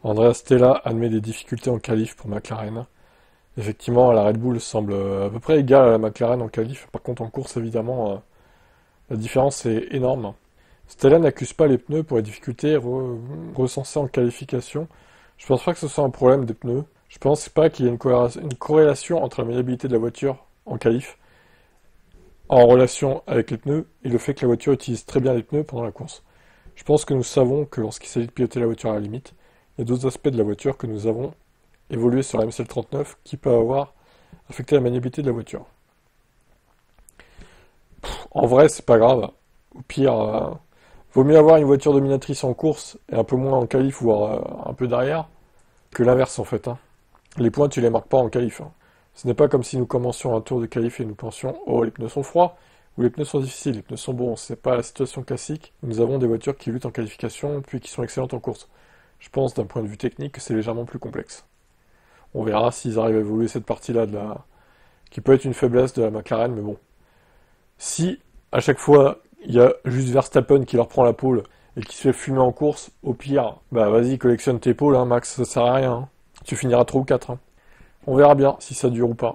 Andrea Stella admet des difficultés en qualif pour McLaren. Effectivement, la Red Bull semble à peu près égale à la McLaren en qualif. Par contre, en course, évidemment, la différence est énorme. Stella n'accuse pas les pneus pour les difficultés recensées en qualification. Je pense pas que ce soit un problème des pneus. Je pense pas qu'il y ait une corrélation entre la maniabilité de la voiture en qualif en relation avec les pneus et le fait que la voiture utilise très bien les pneus pendant la course. Je pense que nous savons que lorsqu'il s'agit de piloter la voiture à la limite, il y a d'autres aspects de la voiture que nous avons évolué sur la MSL39 qui peuvent avoir affecté la maniabilité de la voiture. En vrai, c'est pas grave. Au pire, vaut mieux avoir une voiture dominatrice en course et un peu moins en qualif, voire un peu derrière, que l'inverse en fait. Hein. Les points, tu les marques pas en qualif. Hein. Ce n'est pas comme si nous commencions un tour de qualif et nous pensions «Oh, les pneus sont froids» ou «Les pneus sont difficiles, les pneus sont bons». C'est pas la situation classique. Nous avons des voitures qui luttent en qualification puis qui sont excellentes en course. Je pense d'un point de vue technique que c'est légèrement plus complexe. On verra s'ils arrivent à évoluer cette partie-là qui peut être une faiblesse de la McLaren, mais bon. Si à chaque fois il y a juste Verstappen qui leur prend la pole et qui se fait fumer en course, au pire, bah vas-y, collectionne tes pôles, hein, Max, ça sert à rien. Hein. Tu finiras 3 ou 4. Hein. On verra bien si ça dure ou pas.